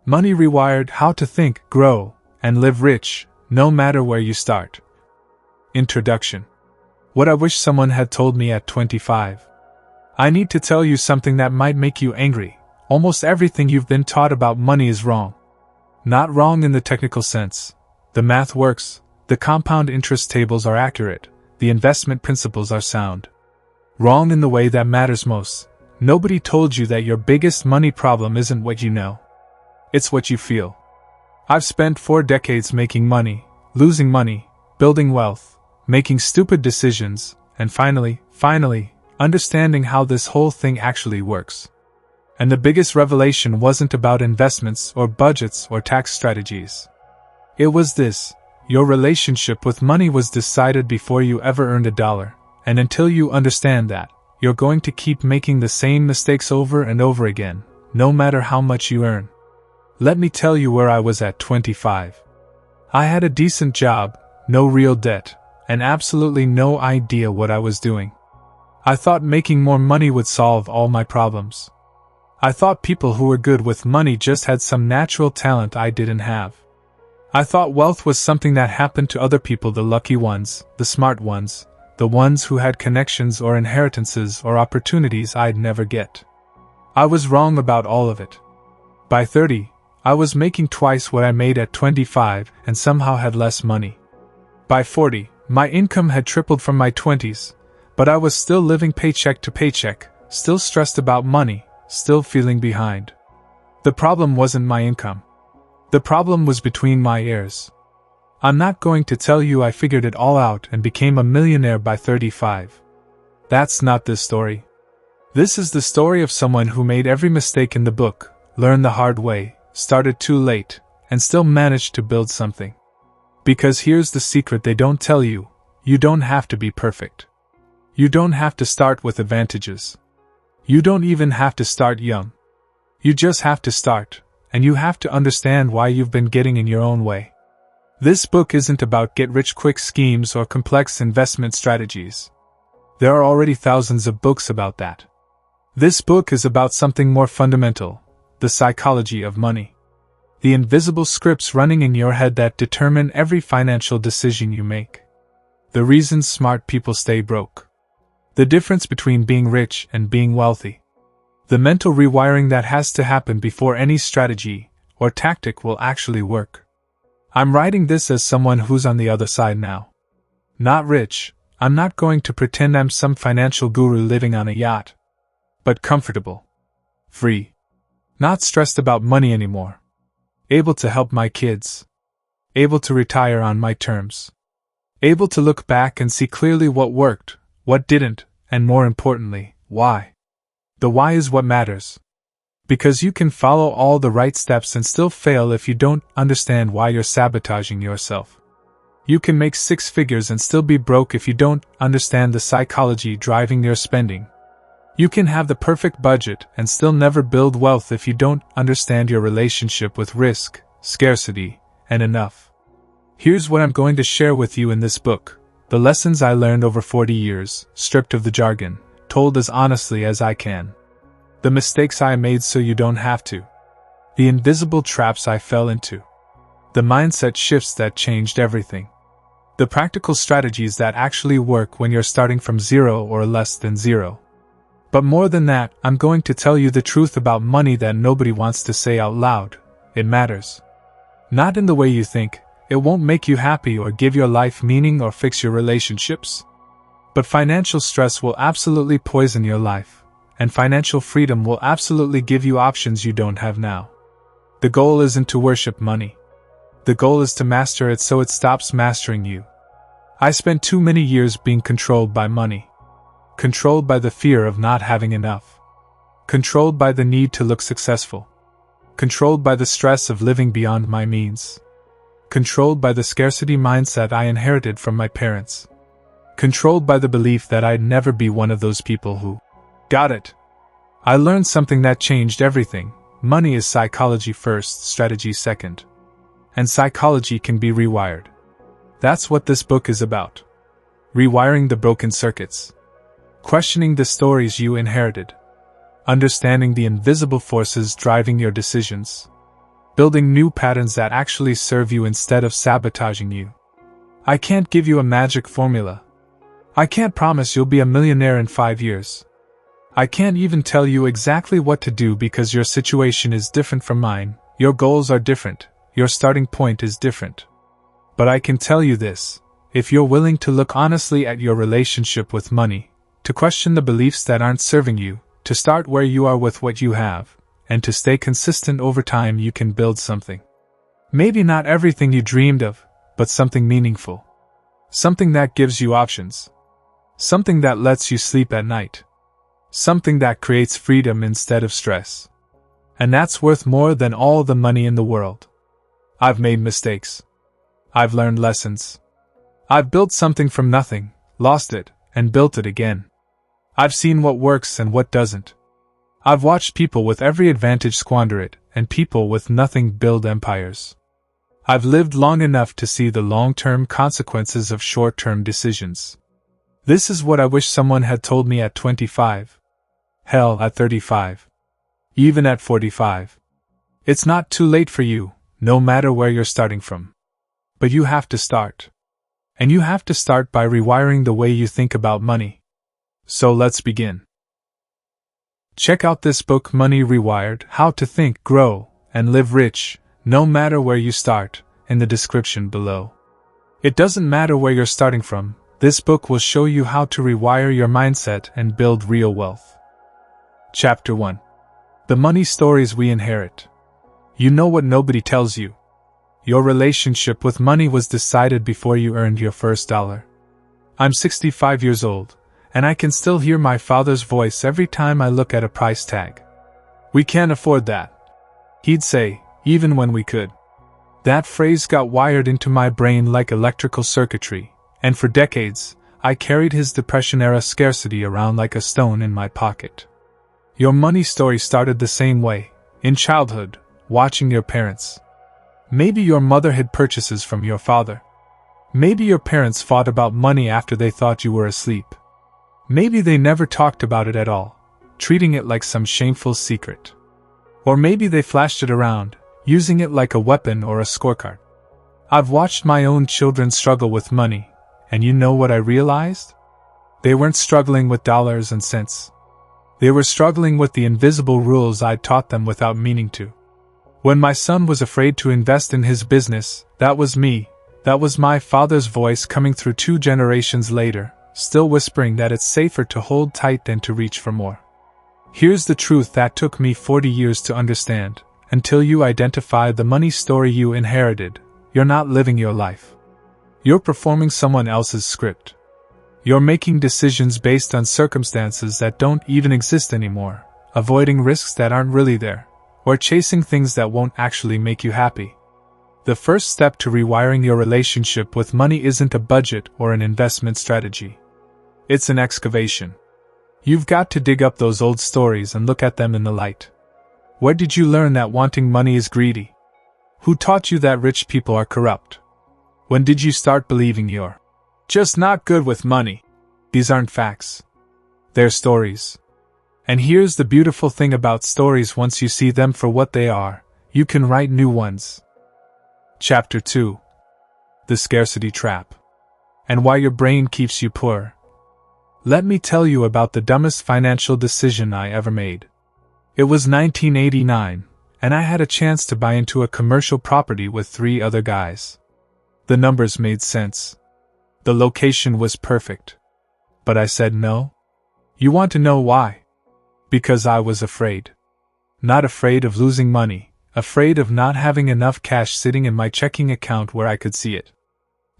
Money Rewired: How to Think, Grow, and Live Rich, No Matter Where You Start. Introduction. What I wish someone had told me at 25. I need to tell you something that might make you angry. Almost everything you've been taught about money is wrong. Not wrong in the technical sense. The math works, the compound interest tables are accurate, the investment principles are sound. Wrong in the way that matters most. Nobody told you that your biggest money problem isn't what you know. It's what you feel. I've spent 4 decades making money, losing money, building wealth, making stupid decisions, and finally, understanding how this whole thing actually works. And the biggest revelation wasn't about investments or budgets or tax strategies. It was this: your relationship with money was decided before you ever earned $1, and until you understand that, you're going to keep making the same mistakes over and over again, no matter how much you earn. Let me tell you where I was at 25. I had a decent job, no real debt, and absolutely no idea what I was doing. I thought making more money would solve all my problems. I thought people who were good with money just had some natural talent I didn't have. I thought wealth was something that happened to other people, the lucky ones, the smart ones, the ones who had connections or inheritances or opportunities I'd never get. I was wrong about all of it. By 30, I was making twice what I made at 25 and somehow had less money. By 40, my income had tripled from my 20s, but I was still living paycheck to paycheck, still stressed about money, still feeling behind. The problem wasn't my income. The problem was between my ears. I'm not going to tell you I figured it all out and became a millionaire by 35. That's not this story. This is the story of someone who made every mistake in the book, learned the hard way, started too late, and still managed to build something. Because here's the secret they don't tell you: you don't have to be perfect. You don't have to start with advantages. You don't even have to start young. You just have to start, and you have to understand why you've been getting in your own way. This book isn't about get-rich-quick schemes or complex investment strategies. There are already thousands of books about that. This book is about something more fundamental: the psychology of money. The invisible scripts running in your head that determine every financial decision you make. The reasons smart people stay broke. The difference between being rich and being wealthy. The mental rewiring that has to happen before any strategy or tactic will actually work. I'm writing this as someone who's on the other side now. Not rich. I'm not going to pretend I'm some financial guru living on a yacht. But comfortable. Free. Not stressed about money anymore. Able to help my kids. Able to retire on my terms. Able to look back and see clearly what worked, what didn't, and more importantly, why. The why is what matters. Because you can follow all the right steps and still fail if you don't understand why you're sabotaging yourself. You can make 6 figures and still be broke if you don't understand the psychology driving your spending. You can have the perfect budget and still never build wealth if you don't understand your relationship with risk, scarcity, and enough. Here's what I'm going to share with you in this book: the lessons I learned over 40 years, stripped of the jargon, told as honestly as I can. The mistakes I made so you don't have to. The invisible traps I fell into. The mindset shifts that changed everything. The practical strategies that actually work when you're starting from zero or less than zero. But more than that, I'm going to tell you the truth about money that nobody wants to say out loud. It matters. Not in the way you think. It won't make you happy or give your life meaning or fix your relationships. But financial stress will absolutely poison your life, and financial freedom will absolutely give you options you don't have now. The goal isn't to worship money. The goal is to master it so it stops mastering you. I spent too many years being controlled by money. Controlled by the fear of not having enough. Controlled by the need to look successful. Controlled by the stress of living beyond my means. Controlled by the scarcity mindset I inherited from my parents. Controlled by the belief that I'd never be one of those people who got it. I learned something that changed everything. Money is psychology first, strategy second. And psychology can be rewired. That's what this book is about. Rewiring the broken circuits. Questioning the stories you inherited. Understanding the invisible forces driving your decisions. building new patterns that actually serve you instead of sabotaging you. I can't give you a magic formula. I can't promise you'll be a millionaire in 5 years. I can't even tell you exactly what to do because your situation is different from mine, your goals are different, your starting point is different. But I can tell you this, if you're willing to look honestly at your relationship with money, to question the beliefs that aren't serving you, to start where you are with what you have, and to stay consistent over time, you can build something. Maybe not everything you dreamed of, but something meaningful. Something that gives you options. Something that lets you sleep at night. Something that creates freedom instead of stress. And that's worth more than all the money in the world. I've made mistakes. I've learned lessons. I've built something from nothing, lost it, and built it again. I've seen what works and what doesn't. I've watched people with every advantage squander it, and people with nothing build empires. I've lived long enough to see the long-term consequences of short-term decisions. This is what I wish someone had told me at 25. Hell, at 35. Even at 45. It's not too late for you, no matter where you're starting from. But you have to start. And you have to start by rewiring the way you think about money. So let's begin. Check out this book, Money Rewired: How to Think, Grow, and Live Rich, no matter where you start, in the description below. It doesn't matter where you're starting from, this book will show you how to rewire your mindset and build real wealth. Chapter 1. The Money Stories We Inherit. You know what nobody tells you. Your relationship with money was decided before you earned your first dollar. I'm 65 years old, and I can still hear my father's voice every time I look at a price tag. We can't afford that, he'd say, even when we could. That phrase got wired into my brain like electrical circuitry, and for decades, I carried his Depression-era scarcity around like a stone in my pocket. Your money story started the same way, in childhood, watching your parents. Maybe your mother hid purchases from your father. Maybe your parents fought about money after they thought you were asleep. Maybe they never talked about it at all, treating it like some shameful secret. Or maybe they flashed it around, using it like a weapon or a scorecard. I've watched my own children struggle with money, and you know what I realized? They weren't struggling with dollars and cents. They were struggling with the invisible rules I'd taught them without meaning to. When my son was afraid to invest in his business, that was me. That was my father's voice coming through 2 generations later, still whispering that it's safer to hold tight than to reach for more. Here's the truth that took me 40 years to understand. Until you identify the money story you inherited, you're not living your life. You're performing someone else's script. You're making decisions based on circumstances that don't even exist anymore, avoiding risks that aren't really there, or chasing things that won't actually make you happy. The first step to rewiring your relationship with money isn't a budget or an investment strategy. It's an excavation. You've got to dig up those old stories and look at them in the light. Where did you learn that wanting money is greedy? Who taught you that rich people are corrupt? When did you start believing you're just not good with money? These aren't facts. They're stories. And here's the beautiful thing about stories: once you see them for what they are, you can write new ones. Chapter 2. The Scarcity Trap. And why your brain keeps you poor. Let me tell you about the dumbest financial decision I ever made. It was 1989, and I had a chance to buy into a commercial property with 3 other guys. The numbers made sense. The location was perfect. But I said no. You want to know why? Because I was afraid. Not afraid of losing money, afraid of not having enough cash sitting in my checking account where I could see it.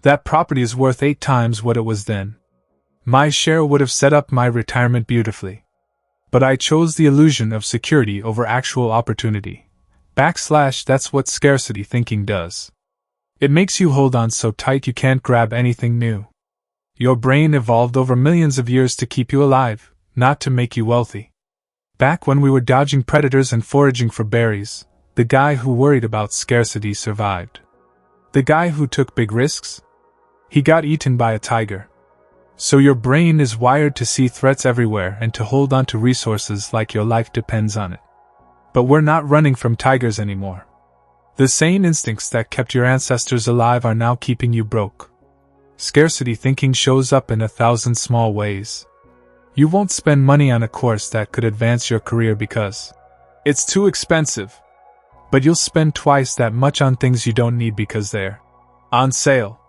That property is worth 8 times what it was then. My share would have set up my retirement beautifully. But I chose the illusion of security over actual opportunity. That's what scarcity thinking does. It makes you hold on so tight you can't grab anything new. Your brain evolved over millions of years to keep you alive, not to make you wealthy. Back when we were dodging predators and foraging for berries, the guy who worried about scarcity survived. The guy who took big risks? He got eaten by a tiger. So your brain is wired to see threats everywhere and to hold on to resources like your life depends on it. But we're not running from tigers anymore. The same instincts that kept your ancestors alive are now keeping you broke. Scarcity thinking shows up in 1,000 small ways. You won't spend money on a course that could advance your career because it's too expensive. But you'll spend twice that much on things you don't need because they're on sale.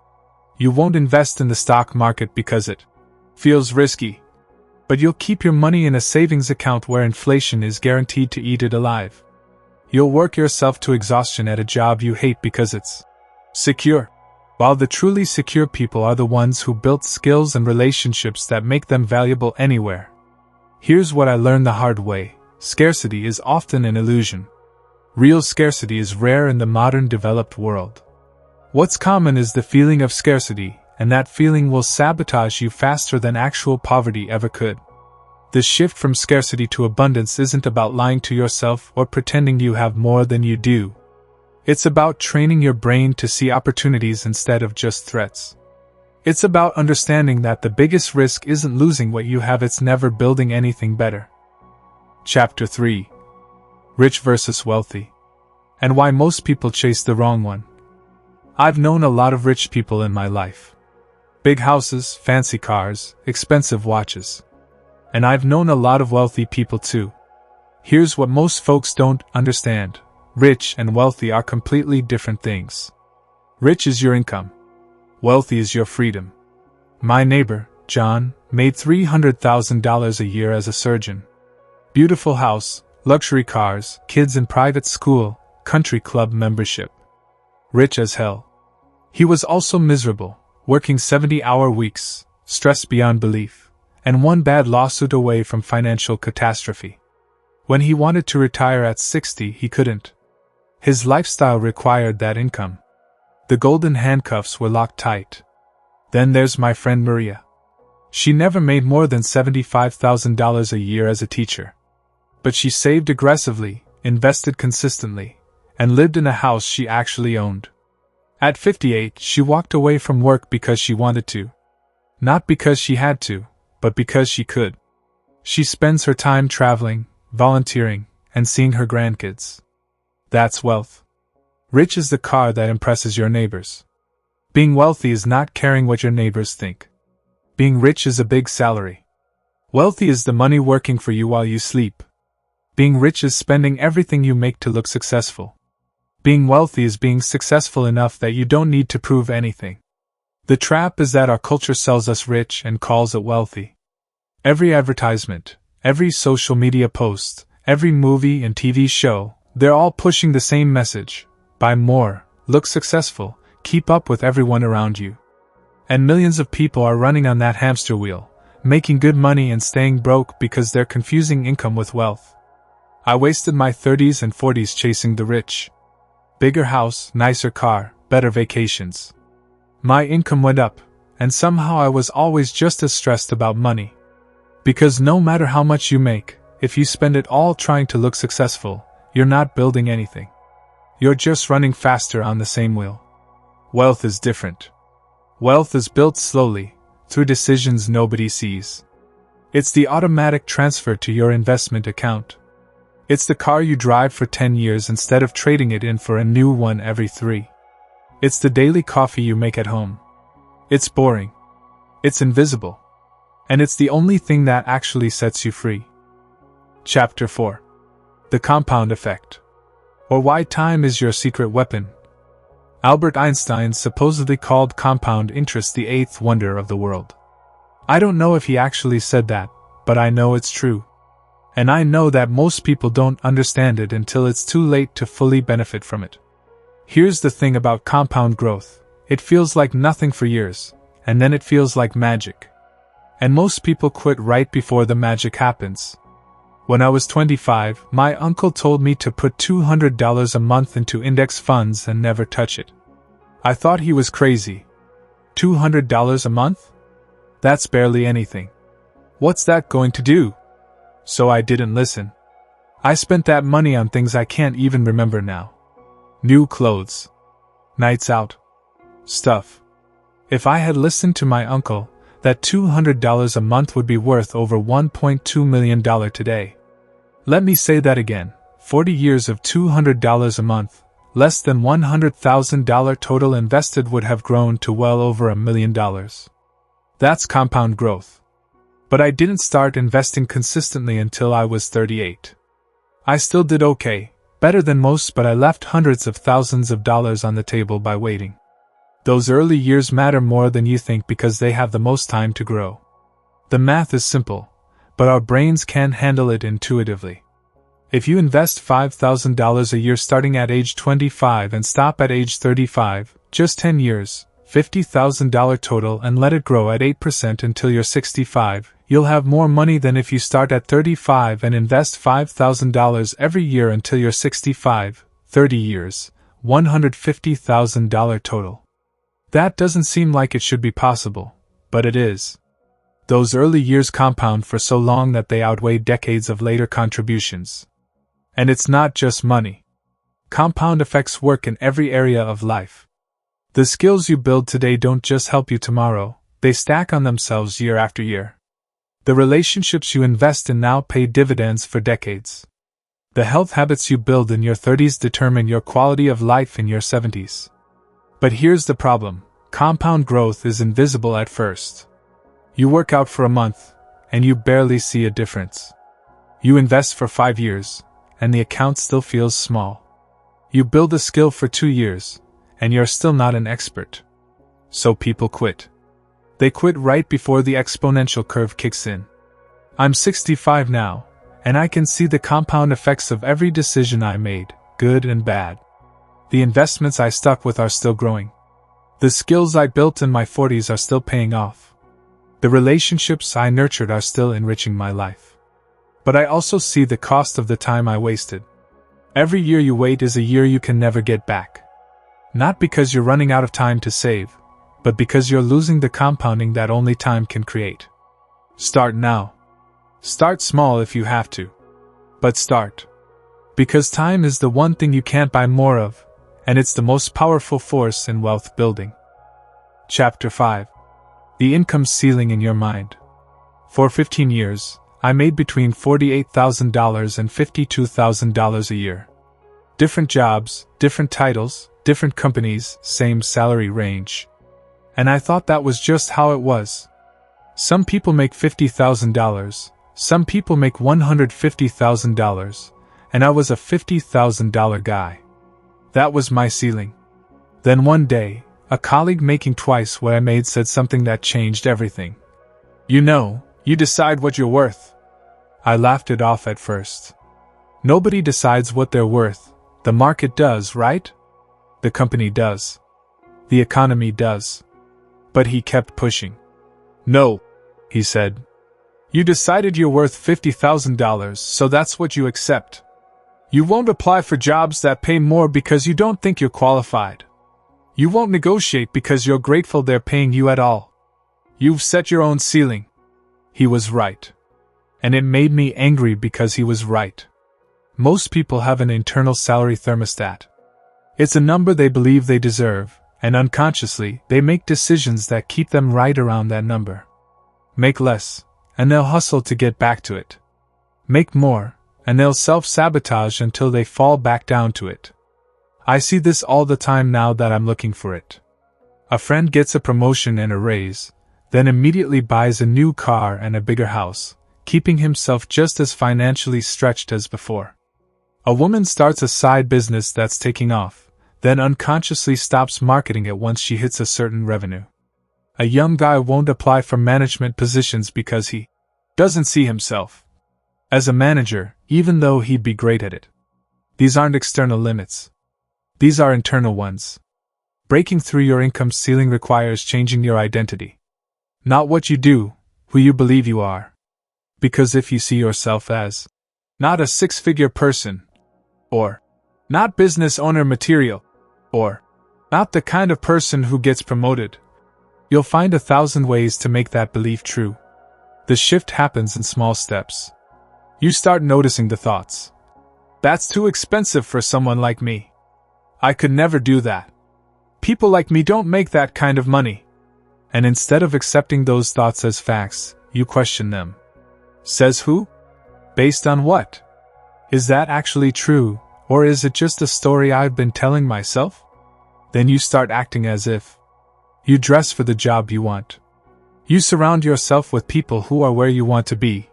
You won't invest in the stock market because it feels risky. But you'll keep your money in a savings account where inflation is guaranteed to eat it alive. You'll work yourself to exhaustion at a job you hate because it's secure. While the truly secure people are the ones who built skills and relationships that make them valuable anywhere. Here's what I learned the hard way: scarcity is often an illusion. Real scarcity is rare in the modern developed world. What's common is the feeling of scarcity, and that feeling will sabotage you faster than actual poverty ever could. The shift from scarcity to abundance isn't about lying to yourself or pretending you have more than you do. It's about training your brain to see opportunities instead of just threats. It's about understanding that the biggest risk isn't losing what you have, it's never building anything better. Chapter 3: Rich versus Wealthy. And why most people chase the wrong one. I've known a lot of rich people in my life. Big houses, fancy cars, expensive watches. And I've known a lot of wealthy people too. Here's what most folks don't understand: rich and wealthy are completely different things. Rich is your income. Wealthy is your freedom. My neighbor, John, made $300,000 a year as a surgeon. Beautiful house, luxury cars, kids in private school, country club membership. Rich as hell. He was also miserable, working 70-hour weeks, stressed beyond belief, and one bad lawsuit away from financial catastrophe. When he wanted to retire at 60, he couldn't. His lifestyle required that income. The golden handcuffs were locked tight. Then there's my friend Maria. She never made more than $75,000 a year as a teacher. But she saved aggressively, invested consistently, and lived in a house she actually owned. At 58, she walked away from work because she wanted to. Not because she had to, but because she could. She spends her time traveling, volunteering, and seeing her grandkids. That's wealth. Rich is the car that impresses your neighbors. Being wealthy is not caring what your neighbors think. Being rich is a big salary. Wealthy is the money working for you while you sleep. Being rich is spending everything you make to look successful. Being wealthy is being successful enough that you don't need to prove anything. The trap is that our culture sells us rich and calls it wealthy. Every advertisement, every social media post, every movie and TV show, they're all pushing the same message: buy more, look successful, keep up with everyone around you. And millions of people are running on that hamster wheel, making good money and staying broke because they're confusing income with wealth. I wasted my 30s and 40s chasing the rich. Bigger house, nicer car, better vacations. My income went up, and somehow I was always just as stressed about money. Because no matter how much you make, if you spend it all trying to look successful, you're not building anything. You're just running faster on the same wheel. Wealth is different. Wealth is built slowly, through decisions nobody sees. It's the automatic transfer to your investment account. It's the car you drive for 10 years instead of trading it in for a new one every 3. It's the daily coffee you make at home. It's boring. It's invisible. And it's the only thing that actually sets you free. Chapter 4: The Compound Effect. Or why time is your secret weapon. Albert Einstein supposedly called compound interest the 8th wonder of the world. I don't know if he actually said that, but I know it's true. And I know that most people don't understand it until it's too late to fully benefit from it. Here's the thing about compound growth: it feels like nothing for years, and then it feels like magic. And most people quit right before the magic happens. When I was 25, my uncle told me to put $200 a month into index funds and never touch it. I thought he was crazy. $200 a month? That's barely anything. What's that going to do? So I didn't listen. I spent that money on things I can't even remember now. New clothes. Nights out. Stuff. If I had listened to my uncle, that $200 a month would be worth over $1.2 million today. Let me say that again. 40 years of $200 a month, less than $100,000 total invested would have grown to well over $1 million. That's compound growth. But I didn't start investing consistently until I was 38. I still did okay, better than most, but I left hundreds of thousands of dollars on the table by waiting. Those early years matter more than you think because they have the most time to grow. The math is simple, but our brains can't handle it intuitively. If you invest $5,000 a year starting at age 25 and stop at age 35, just 10 years, $50,000 total, and let it grow at 8% until you're 65, you'll have more money than if you start at 35 and invest $5,000 every year until you're 65, 30 years, $150,000 total. That doesn't seem like it should be possible, but it is. Those early years compound for so long that they outweigh decades of later contributions. And it's not just money. Compound effects work in every area of life. The skills you build today don't just help you tomorrow, they stack on themselves year after year. The relationships you invest in now pay dividends for decades. The health habits you build in your 30s determine your quality of life in your 70s. But here's the problem: compound growth is invisible at first. You work out for a month, and you barely see a difference. You invest for 5 years, and the account still feels small. You build a skill for 2 years, and you're still not an expert. So people quit. They quit right before the exponential curve kicks in. I'm 65 now, and I can see the compound effects of every decision I made, good and bad. The investments I stuck with are still growing. The skills I built in my 40s are still paying off. The relationships I nurtured are still enriching my life. But I also see the cost of the time I wasted. Every year you wait is a year you can never get back. Not because you're running out of time to save, but because you're losing the compounding that only time can create. Start now. Start small if you have to. But start. Because time is the one thing you can't buy more of, and it's the most powerful force in wealth building. Chapter 5. The income ceiling in your mind. For 15 years, I made between $48,000 and $52,000 a year. Different jobs, different titles, different companies, same salary range. And I thought that was just how it was. Some people make $50,000, some people make $150,000, and I was a $50,000 guy. That was my ceiling. Then one day, a colleague making twice what I made said something that changed everything. You know, you decide what you're worth. I laughed it off at first. Nobody decides what they're worth. The market does, right? The company does. The economy does. But he kept pushing. No, he said. You decided you're worth $50,000, so that's what you accept. You won't apply for jobs that pay more because you don't think you're qualified. You won't negotiate because you're grateful they're paying you at all. You've set your own ceiling. He was right. And it made me angry because he was right. Most people have an internal salary thermostat. It's a number they believe they deserve, and unconsciously, they make decisions that keep them right around that number. Make less, and they'll hustle to get back to it. Make more, and they'll self-sabotage until they fall back down to it. I see this all the time now that I'm looking for it. A friend gets a promotion and a raise, then immediately buys a new car and a bigger house, keeping himself just as financially stretched as before. A woman starts a side business that's taking off, then unconsciously stops marketing it once she hits a certain revenue. A young guy won't apply for management positions because he doesn't see himself as a manager, even though he'd be great at it. These aren't external limits. These are internal ones. Breaking through your income ceiling requires changing your identity. Not what you do, who you believe you are. Because if you see yourself as not a six-figure person, or not business owner material, or not the kind of person who gets promoted, you'll find 1,000 ways to make that belief true. The shift happens in small steps. You start noticing the thoughts. That's too expensive for someone like me. I could never do that. People like me don't make that kind of money. And instead of accepting those thoughts as facts, you question them. Says who? Based on what? Is that actually true, Or is it just a story I've been telling myself? Then you start acting as if. You dress for the job you want. You surround yourself with people who are where you want to be.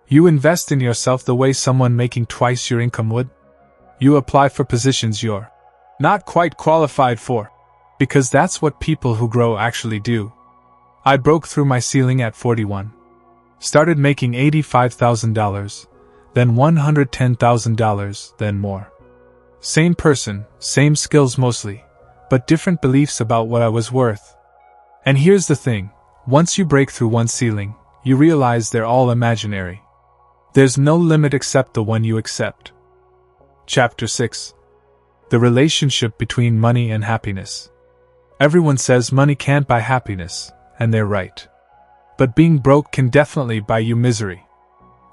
You invest in yourself the way someone making twice your income would. You apply for positions you're not quite qualified for, because that's what people who grow actually do. I broke through my ceiling at 41. Started making $85,000, then $110,000, then more. Same person, same skills mostly, but different beliefs about what I was worth. And here's the thing, once you break through one ceiling, you realize they're all imaginary. There's no limit except the one you accept. Chapter 6. The relationship between money and happiness. Everyone says money can't buy happiness, and they're right. But being broke can definitely buy you misery.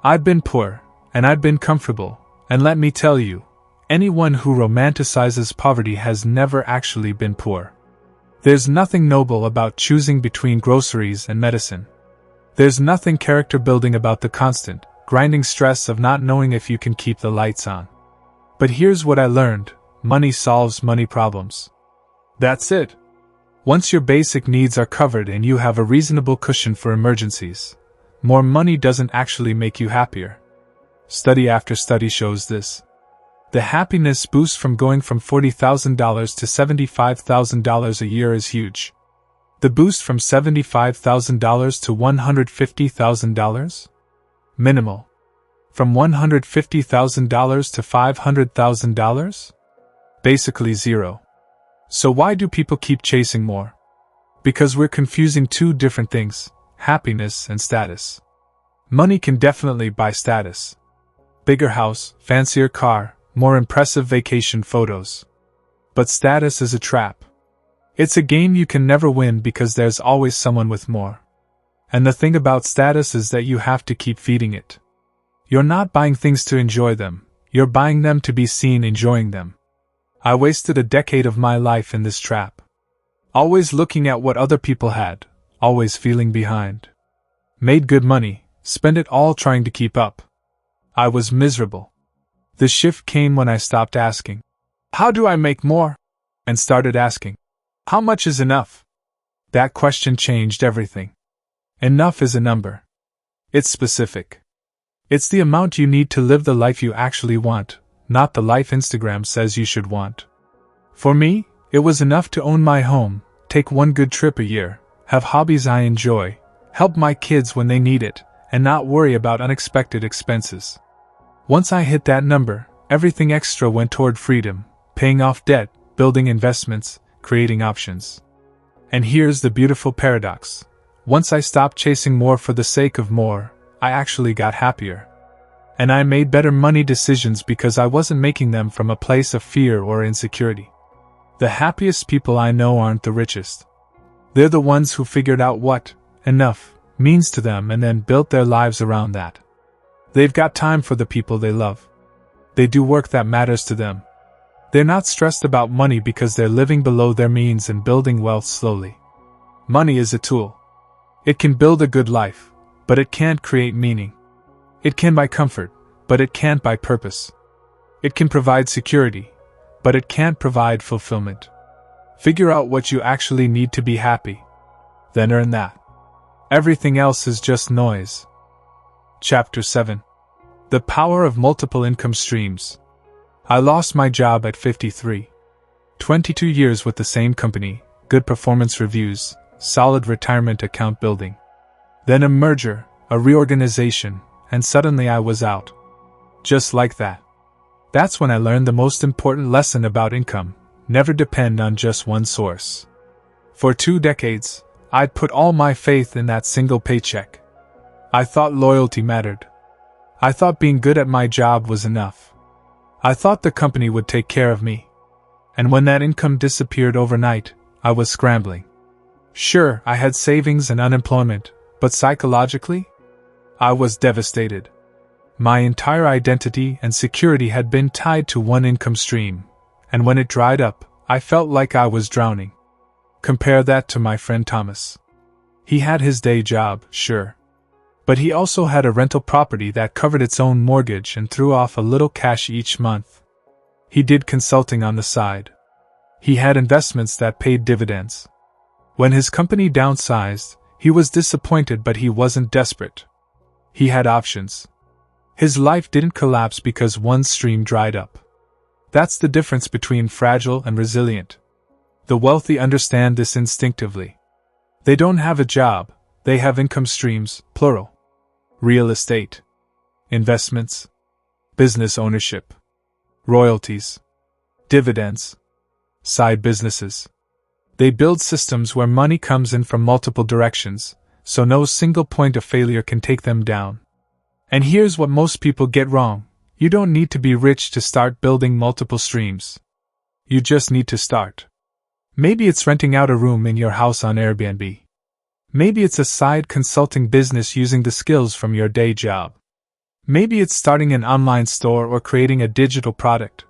I've been poor, and I've been comfortable, and let me tell you, anyone who romanticizes poverty has never actually been poor. There's nothing noble about choosing between groceries and medicine. There's nothing character-building about the constant, grinding stress of not knowing if you can keep the lights on. But here's what I learned, money solves money problems. That's it. Once your basic needs are covered and you have a reasonable cushion for emergencies, more money doesn't actually make you happier. Study after study shows this. The happiness boost from going from $40,000 to $75,000 a year is huge. The boost from $75,000 to $150,000? Minimal. From $150,000 to $500,000? Basically zero. So why do people keep chasing more? Because we're confusing two different things, happiness and status. Money can definitely buy status. Bigger house, fancier car, more impressive vacation photos. But status is a trap. It's a game you can never win because there's always someone with more. And the thing about status is that you have to keep feeding it. You're not buying things to enjoy them, you're buying them to be seen enjoying them. I wasted a decade of my life in this trap. Always looking at what other people had, always feeling behind. Made good money, spent it all trying to keep up. I was miserable. The shift came when I stopped asking, "How do I make more?" and started asking, "How much is enough?" That question changed everything. Enough is a number. It's specific. It's the amount you need to live the life you actually want, not the life Instagram says you should want. For me, it was enough to own my home, take one good trip a year, have hobbies I enjoy, help my kids when they need it, and not worry about unexpected expenses. Once I hit that number, everything extra went toward freedom, paying off debt, building investments, creating options. And here's the beautiful paradox. Once I stopped chasing more for the sake of more, I actually got happier. And I made better money decisions because I wasn't making them from a place of fear or insecurity. The happiest people I know aren't the richest. They're the ones who figured out what enough means to them and then built their lives around that. They've got time for the people they love. They do work that matters to them. They're not stressed about money because they're living below their means and building wealth slowly. Money is a tool. It can build a good life, but it can't create meaning. It can buy comfort, but it can't buy purpose. It can provide security, but it can't provide fulfillment. Figure out what you actually need to be happy. Then earn that. Everything else is just noise. Chapter 7. The Power of Multiple Income Streams. I lost my job at 53. 22 years with the same company, good performance reviews, solid retirement account building. Then a merger, a reorganization, and suddenly I was out. Just like that. That's when I learned the most important lesson about income: never depend on just one source. For 2 decades, I'd put all my faith in that single paycheck. I thought loyalty mattered. I thought being good at my job was enough. I thought the company would take care of me. And when that income disappeared overnight, I was scrambling. Sure, I had savings and unemployment, but psychologically, I was devastated. My entire identity and security had been tied to one income stream, and when it dried up, I felt like I was drowning. Compare that to my friend Thomas. He had his day job, sure. But he also had a rental property that covered its own mortgage and threw off a little cash each month. He did consulting on the side. He had investments that paid dividends. When his company downsized, he was disappointed, but he wasn't desperate. He had options. His life didn't collapse because one stream dried up. That's the difference between fragile and resilient. The wealthy understand this instinctively. They don't have a job, they have income streams, plural. Real estate, investments, business ownership, royalties, dividends, side businesses. They build systems where money comes in from multiple directions, so no single point of failure can take them down. And here's what most people get wrong. You don't need to be rich to start building multiple streams. You just need to start. Maybe it's renting out a room in your house on Airbnb. Maybe it's a side consulting business using the skills from your day job. Maybe it's starting an online store or creating a digital product.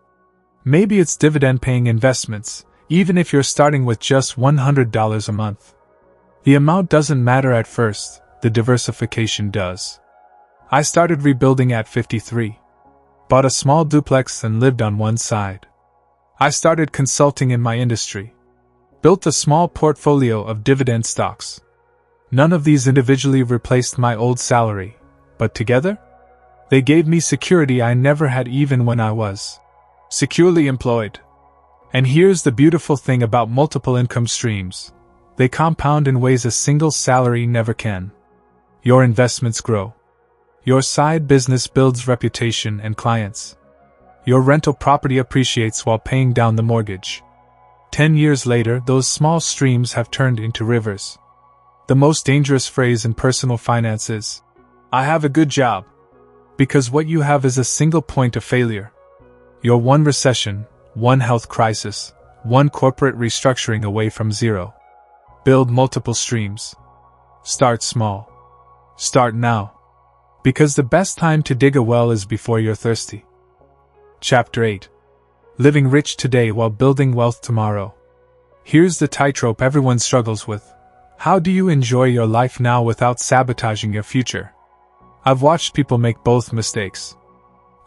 Maybe it's dividend-paying investments, even if you're starting with just $100 a month. The amount doesn't matter at first, the diversification does. I started rebuilding at 53. Bought a small duplex and lived on one side. I started consulting in my industry. Built a small portfolio of dividend stocks. None of these individually replaced my old salary, but together? They gave me security I never had even when I was securely employed. And here's the beautiful thing about multiple income streams. They compound in ways a single salary never can. Your investments grow. Your side business builds reputation and clients. Your rental property appreciates while paying down the mortgage. 10 years later, those small streams have turned into rivers. The most dangerous phrase in personal finance is, "I have a good job." Because what you have is a single point of failure. You're one recession, one health crisis, one corporate restructuring away from zero. Build multiple streams. Start small. Start now. Because the best time to dig a well is before you're thirsty. Chapter 8. Living rich today while building wealth tomorrow. Here's the tightrope everyone struggles with. How do you enjoy your life now without sabotaging your future? I've watched people make both mistakes.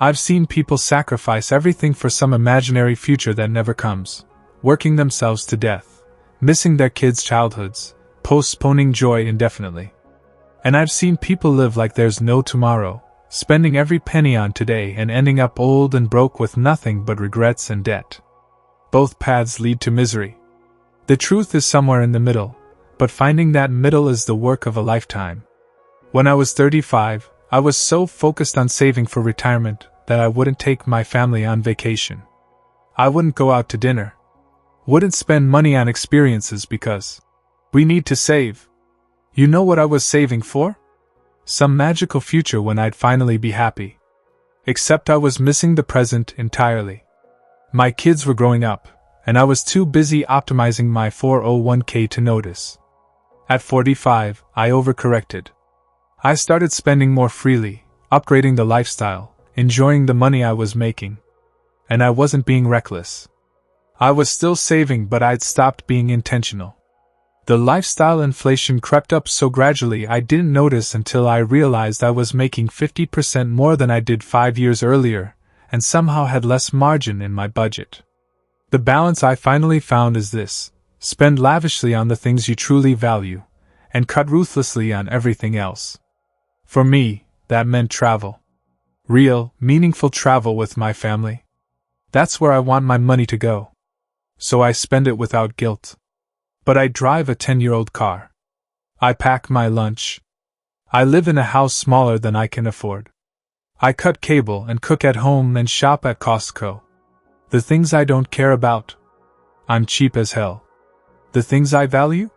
I've seen people sacrifice everything for some imaginary future that never comes, working themselves to death, missing their kids' childhoods, postponing joy indefinitely. And I've seen people live like there's no tomorrow, spending every penny on today and ending up old and broke with nothing but regrets and debt. Both paths lead to misery. The truth is somewhere in the middle, but finding that middle is the work of a lifetime. When I was 35, I was so focused on saving for retirement that I wouldn't take my family on vacation. I wouldn't go out to dinner. Wouldn't spend money on experiences because we need to save. You know what I was saving for? Some magical future when I'd finally be happy. Except I was missing the present entirely. My kids were growing up, and I was too busy optimizing my 401k to notice. At 45, I overcorrected. I started spending more freely, upgrading the lifestyle, enjoying the money I was making. And I wasn't being reckless. I was still saving, but I'd stopped being intentional. The lifestyle inflation crept up so gradually I didn't notice until I realized I was making 50% more than I did 5 years earlier, and somehow had less margin in my budget. The balance I finally found is this: spend lavishly on the things you truly value, and cut ruthlessly on everything else. For me, that meant travel. Real, meaningful travel with my family. That's where I want my money to go. So I spend it without guilt. But I drive a 10-year-old car. I pack my lunch. I live in a house smaller than I can afford. I cut cable and cook at home and shop at Costco. The things I don't care about. I'm cheap as hell. The things I value?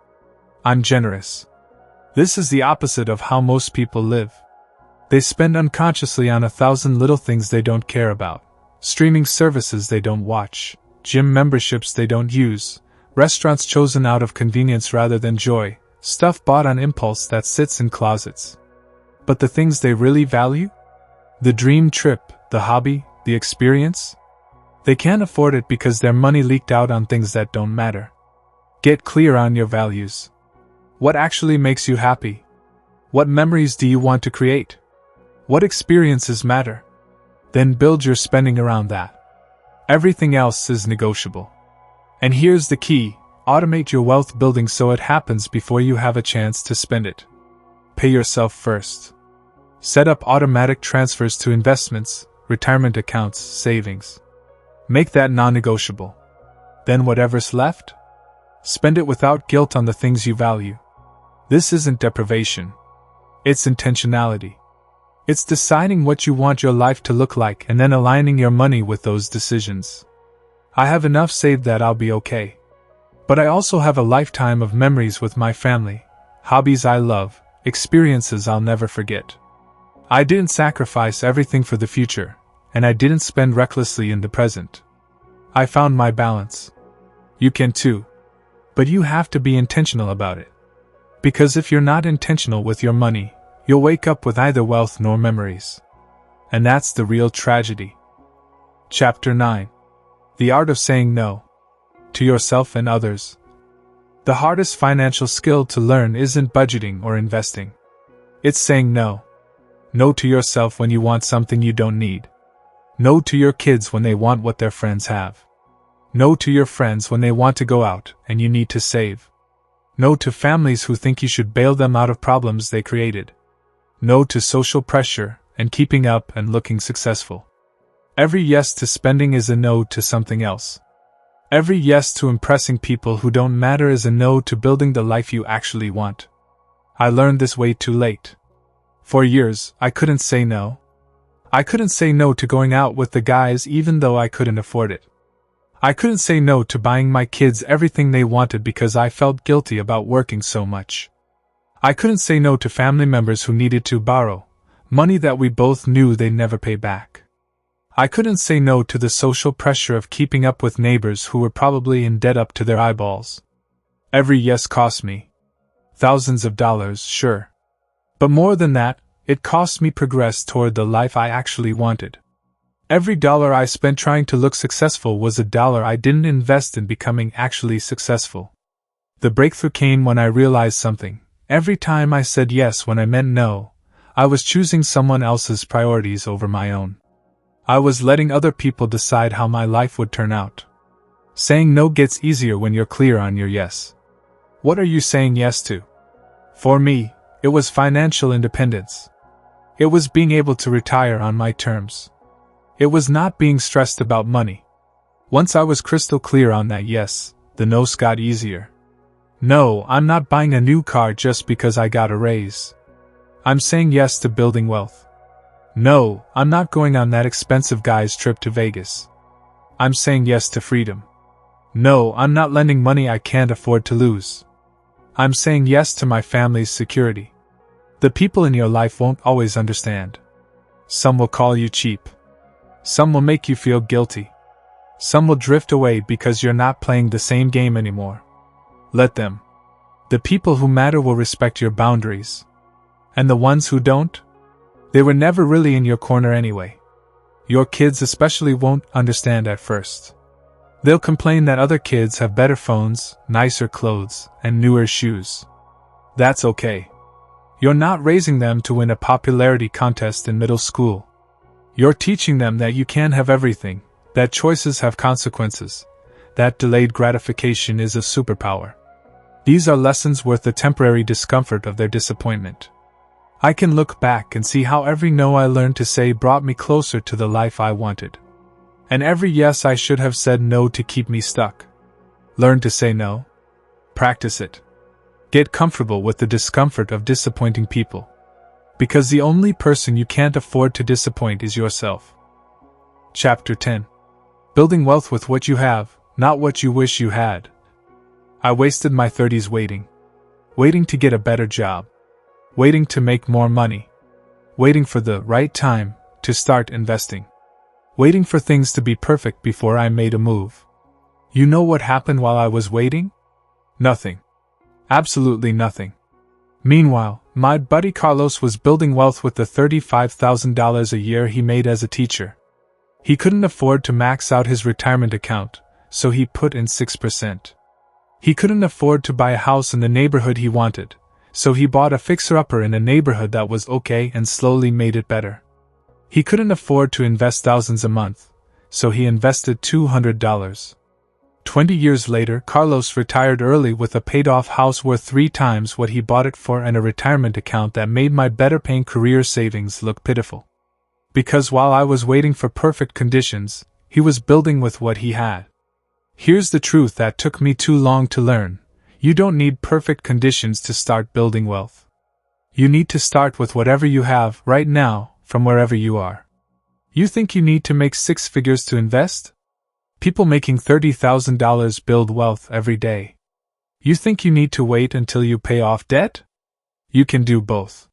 I'm generous. This is the opposite of how most people live. They spend unconsciously on 1,000 little things they don't care about. Streaming services they don't watch. Gym memberships they don't use. Restaurants chosen out of convenience rather than joy. Stuff bought on impulse that sits in closets. But the things they really value? The dream trip, the hobby, the experience? They can't afford it because their money leaked out on things that don't matter. Get clear on your values. What actually makes you happy? What memories do you want to create? What experiences matter? Then build your spending around that. Everything else is negotiable. And here's the key: automate your wealth building so it happens before you have a chance to spend it. Pay yourself first. Set up automatic transfers to investments, retirement accounts, savings. Make that non-negotiable. Then whatever's left? Spend it without guilt on the things you value. This isn't deprivation. It's intentionality. It's deciding what you want your life to look like and then aligning your money with those decisions. I have enough saved that I'll be okay. But I also have a lifetime of memories with my family, hobbies I love, experiences I'll never forget. I didn't sacrifice everything for the future, and I didn't spend recklessly in the present. I found my balance. You can too. But you have to be intentional about it. Because if you're not intentional with your money, you'll wake up with neither wealth nor memories. And that's the real tragedy. Chapter 9. The Art of Saying No. To yourself and others. The hardest financial skill to learn isn't budgeting or investing. It's saying no. No to yourself when you want something you don't need. No to your kids when they want what their friends have. No to your friends when they want to go out and you need to save. No to families who think you should bail them out of problems they created. No to social pressure and keeping up and looking successful. Every yes to spending is a no to something else. Every yes to impressing people who don't matter is a no to building the life you actually want. I learned this way too late. For years, I couldn't say no. I couldn't say no to going out with the guys even though I couldn't afford it. I couldn't say no to buying my kids everything they wanted because I felt guilty about working so much. I couldn't say no to family members who needed to borrow money that we both knew they'd never pay back. I couldn't say no to the social pressure of keeping up with neighbors who were probably in debt up to their eyeballs. Every yes cost me thousands of dollars, sure. But more than that, it cost me progress toward the life I actually wanted. Every dollar I spent trying to look successful was a dollar I didn't invest in becoming actually successful. The breakthrough came when I realized something. Every time I said yes when I meant no, I was choosing someone else's priorities over my own. I was letting other people decide how my life would turn out. Saying no gets easier when you're clear on your yes. What are you saying yes to? For me, it was financial independence. It was being able to retire on my terms. It was not being stressed about money. Once I was crystal clear on that yes, the no's got easier. No, I'm not buying a new car just because I got a raise. I'm saying yes to building wealth. No, I'm not going on that expensive guy's trip to Vegas. I'm saying yes to freedom. No, I'm not lending money I can't afford to lose. I'm saying yes to my family's security. The people in your life won't always understand. Some will call you cheap. Some will make you feel guilty. Some will drift away because you're not playing the same game anymore. Let them. The people who matter will respect your boundaries. And the ones who don't? They were never really in your corner anyway. Your kids especially won't understand at first. They'll complain that other kids have better phones, nicer clothes, and newer shoes. That's okay. You're not raising them to win a popularity contest in middle school. You're teaching them that you can't have everything, that choices have consequences, that delayed gratification is a superpower. These are lessons worth the temporary discomfort of their disappointment. I can look back and see how every no I learned to say brought me closer to the life I wanted. And every yes I should have said no to keep me stuck. Learn to say no. Practice it. Get comfortable with the discomfort of disappointing people. Because the only person you can't afford to disappoint is yourself. Chapter 10. Building wealth with what you have, not what you wish you had. I wasted my 30s waiting. Waiting to get a better job. Waiting to make more money. Waiting for the right time to start investing. Waiting for things to be perfect before I made a move. You know what happened while I was waiting? Nothing. Absolutely nothing. Meanwhile, my buddy Carlos was building wealth with the $35,000 a year he made as a teacher. He couldn't afford to max out his retirement account, so he put in 6%. He couldn't afford to buy a house in the neighborhood he wanted, so he bought a fixer-upper in a neighborhood that was okay and slowly made it better. He couldn't afford to invest thousands a month, so he invested $200. 20 years later, Carlos retired early with a paid-off house worth 3 times what he bought it for and a retirement account that made my better-paying career savings look pitiful. Because while I was waiting for perfect conditions, he was building with what he had. Here's the truth that took me too long to learn. You don't need perfect conditions to start building wealth. You need to start with whatever you have right now, from wherever you are. You think you need to make 6 figures to invest? People making $30,000 build wealth every day. You think you need to wait until you pay off debt? You can do both.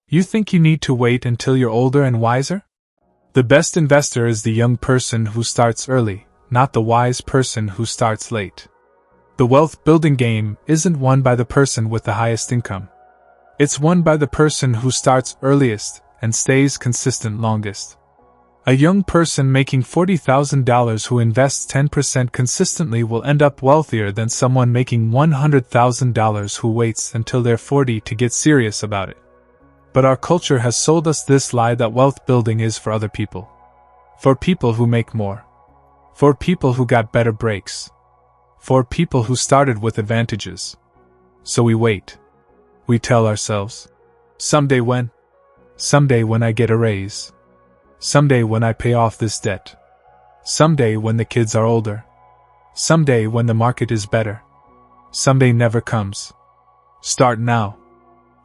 You think you need to wait until you're older and wiser? The best investor is the young person who starts early, not the wise person who starts late. The wealth-building game isn't won by the person with the highest income. It's won by the person who starts earliest and stays consistent longest. A young person making $40,000 who invests 10% consistently will end up wealthier than someone making $100,000 who waits until they're 40 to get serious about it. But our culture has sold us this lie that wealth building is for other people. For people who make more. For people who got better breaks. For people who started with advantages. So we wait. We tell ourselves, someday when? Someday when I get a raise. Someday when I pay off this debt. Someday when the kids are older. Someday when the market is better. Someday never comes. Start now.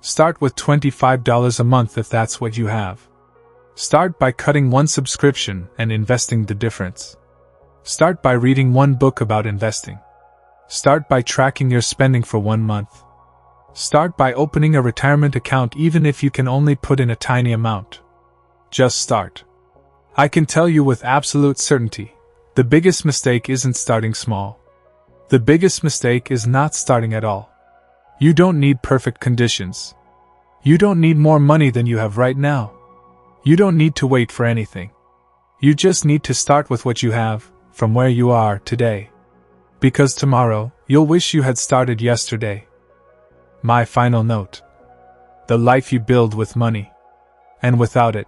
Start with $25 a month if that's what you have. Start by cutting one subscription and investing the difference. Start by reading one book about investing. Start by tracking your spending for 1 month. Start by opening a retirement account even if you can only put in a tiny amount. Just start. I can tell you with absolute certainty, the biggest mistake isn't starting small. The biggest mistake is not starting at all. You don't need perfect conditions. You don't need more money than you have right now. You don't need to wait for anything. You just need to start with what you have, from where you are today. Because tomorrow, you'll wish you had started yesterday. My final note. The life you build with money. And without it.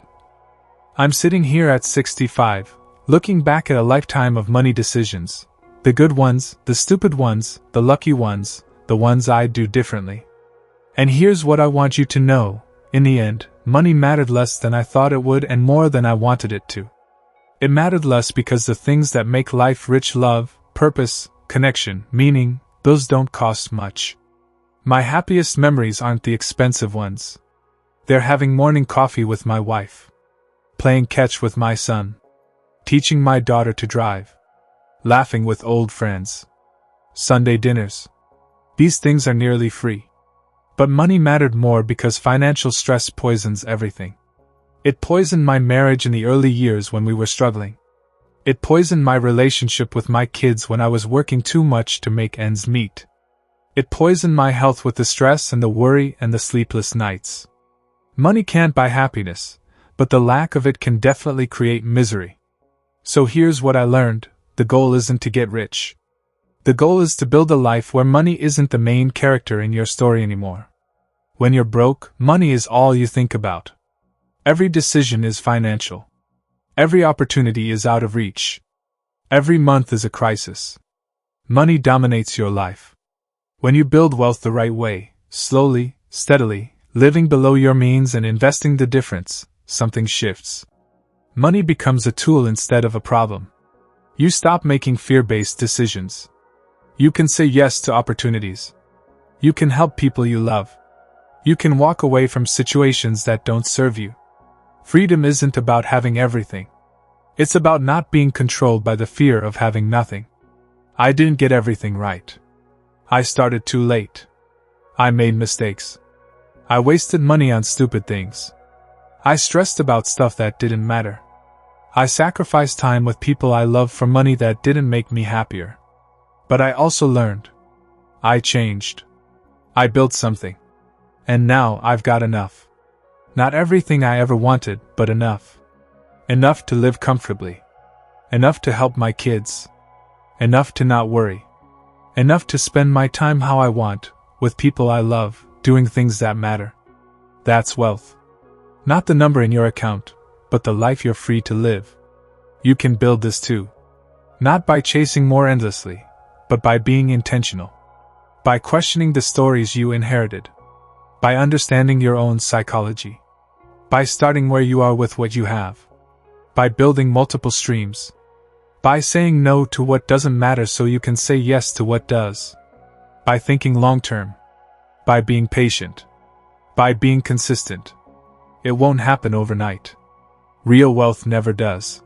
I'm sitting here at 65, looking back at a lifetime of money decisions. The good ones, the stupid ones, the lucky ones, the ones I'd do differently. And here's what I want you to know. In the end, money mattered less than I thought it would and more than I wanted it to. It mattered less because the things that make life rich, love, purpose, connection, meaning, those don't cost much. My happiest memories aren't the expensive ones. They're having morning coffee with my wife, playing catch with my son, teaching my daughter to drive, laughing with old friends, Sunday dinners. These things are nearly free. But money mattered more because financial stress poisons everything. It poisoned my marriage in the early years when we were struggling. It poisoned my relationship with my kids when I was working too much to make ends meet. It poisoned my health with the stress and the worry and the sleepless nights. Money can't buy happiness, but the lack of it can definitely create misery. So here's what I learned: the goal isn't to get rich. The goal is to build a life where money isn't the main character in your story anymore. When you're broke, money is all you think about. Every decision is financial. Every opportunity is out of reach. Every month is a crisis. Money dominates your life. When you build wealth the right way, slowly, steadily, living below your means and investing the difference, something shifts. Money becomes a tool instead of a problem. You stop making fear-based decisions. You can say yes to opportunities. You can help people you love. You can walk away from situations that don't serve you. Freedom isn't about having everything. It's about not being controlled by the fear of having nothing. I didn't get everything right. I started too late. I made mistakes. I wasted money on stupid things. I stressed about stuff that didn't matter. I sacrificed time with people I love for money that didn't make me happier. But I also learned. I changed. I built something. And now I've got enough. Not everything I ever wanted, but enough. Enough to live comfortably. Enough to help my kids. Enough to not worry. Enough to spend my time how I want, with people I love, doing things that matter. That's wealth. Not the number in your account, but the life you're free to live. You can build this too. Not by chasing more endlessly, but by being intentional. By questioning the stories you inherited. By understanding your own psychology. By starting where you are with what you have. By building multiple streams. By saying no to what doesn't matter so you can say yes to what does. By thinking long term. By being patient. By being consistent. It won't happen overnight. Real wealth never does.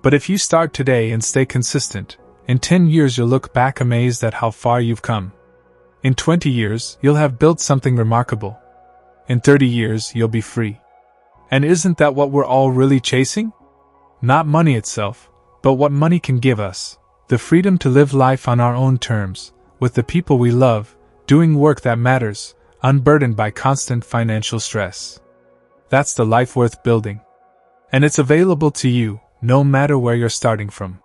But if you start today and stay consistent, in 10 years you'll look back amazed at how far you've come. In 20 years, you'll have built something remarkable. In 30 years, you'll be free. And isn't that what we're all really chasing? Not money itself, but what money can give us. The freedom to live life on our own terms, with the people we love, doing work that matters, unburdened by constant financial stress. That's the life worth building. And it's available to you, no matter where you're starting from.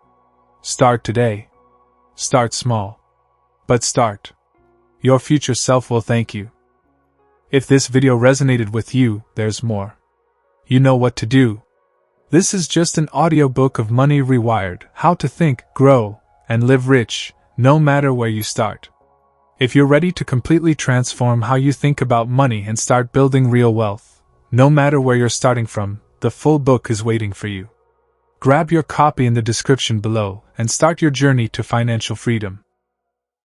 Start today. Start small. But start. Your future self will thank you. If this video resonated with you, there's more. You know what to do. This is just an audiobook of Money Rewired, how to think, grow, and live rich, no matter where you start. If you're ready to completely transform how you think about money and start building real wealth, no matter where you're starting from, the full book is waiting for you. Grab your copy in the description below and start your journey to financial freedom.